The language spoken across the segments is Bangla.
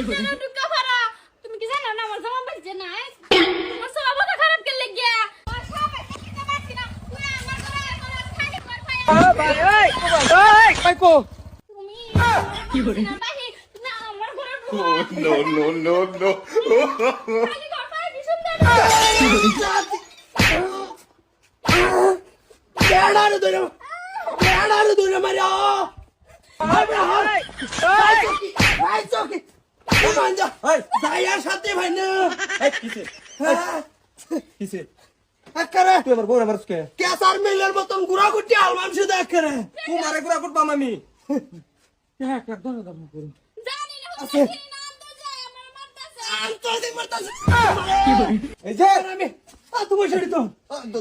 জানো টুকা ফারা তুমি কি জানো না আমার জামা বাজছে না আমার সব কথা খারাপ কে লাগিয়া আমার সব কিতে বাজছি না তুই আমার করে এখন খালি কর ভাই ভাই এই ভাই কো তুমি কি করে না ভাই না আমার ঘরে No, no, no, no. খালি কর ভাই ভীষণ দেব কেডারে ধরে মারিয়া ভাই চকি কমান যা ভাইয়ার সাথে ভাই না কিসে আকারে তুই আমার বউরা মারছকে কেসার মিলের মতন গুড়া গুটি আলমান শুধু আকারে তুই মারে গুড়া গুট মামি একদম করুন জানি না কি নাম তো যায় আমার মারতাছে আন্তর্জাতিক মারতাছে এই যে আমি তুমি ছেড়ে তো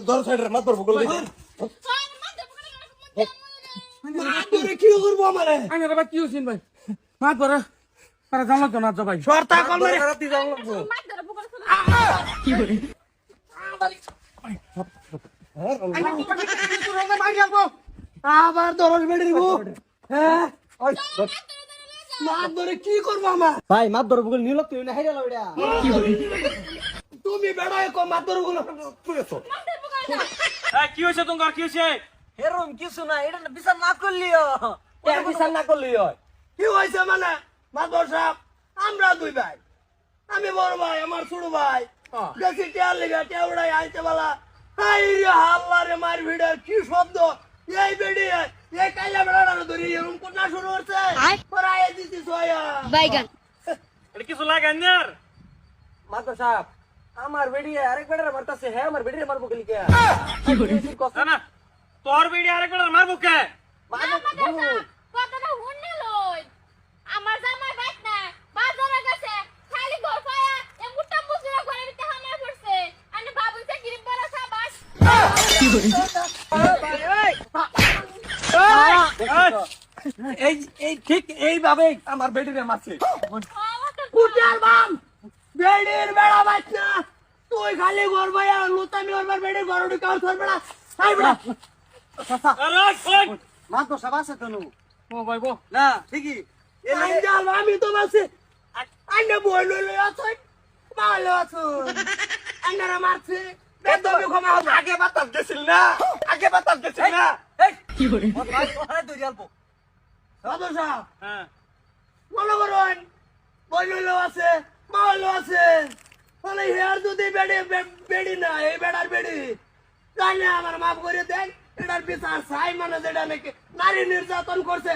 দর সাইডের মাত পড়ব গলে আর মারতে পড়ে মাতুরে কি করব আমারে আমি রে ভাই কি হইছিন ভাই মাত বড় আরে জানলো তো না ভাই শর্তা কল মেরে রাতি যাও মারতে পড়ে কি করে আবার দরজ বেড়ে দিব হ্যাঁ মাত ধরে কি করব আমার ভাই মাত ধরব বলে নিলক তুই না হাইরা লইড়া তুমি বেড়ায় কো মাত ধরে গুলো তুইছো কি হইছে তোমার কি হইছে এরম কিছু না এটা বিচার না করলিও এটা বিচার না করলি হয় কি হইছে মানে মাত সাহেব আমরা দুই ভাই আমি বড় ভাই আমার ছোট ভাই বেশি টিয়ার লেগে টিয়াউড়াই আইতে বলা হাই রে হাল্লা রে মার ভিড়ের কি শব্দ এই বেড়ি এই কাইলা বেড়াটা ধরি এরকম কোনা শুরু হচ্ছে পরাই দিছি সোয়া বাইগান এটা কিছু লাগে না মাত সাহেব আমার বেড়ি আরেক বেড়ার মারতাছে হ্যাঁ আমার বেড়ি মারবো গলি কে কি করে না তোর বেড়ি আরেকবার মারবো কে কথাটা শুনলে লই আমার জামাই বাইক না বাজারে গেছে খালি ঘর পায়া এমুটা মুজরা করে দিতে হামলা করছে আমি বাবুতে গরিব বড় সাবাস এই এই ঠিক এইভাবে আমার বেড়িরে মারছে কুটার বাম বেড়ির বেড়া বাচ্চা তুই খালি ঘর ভাইয়া লুতামি ওর বেড়ির ঘর ঢুকে তোর বেড়া আই বেড়া আরে ফোন মাত সাহেব আছে তো নু ও ভাই গো না ঠিকই আইজাল আমি তো বলছি আইনে বই লই আছো ভালো আছো আইনারা মারছে বেদবি ক্ষমা হবে আগে বাতাস গেছিল না এই কি করে আরে তুই অল্প দাদা সাহেব হ্যাঁ মনে করুন বই লইলো আছে মাল আছে তাহলে হেয়ার যদি বেড়ি না এই বেড়ার বেড়ি তাহলে আমার মাফ করে দেন এটার বিচার সাই মানে যেটা নাকি নারী নির্যাতন করছে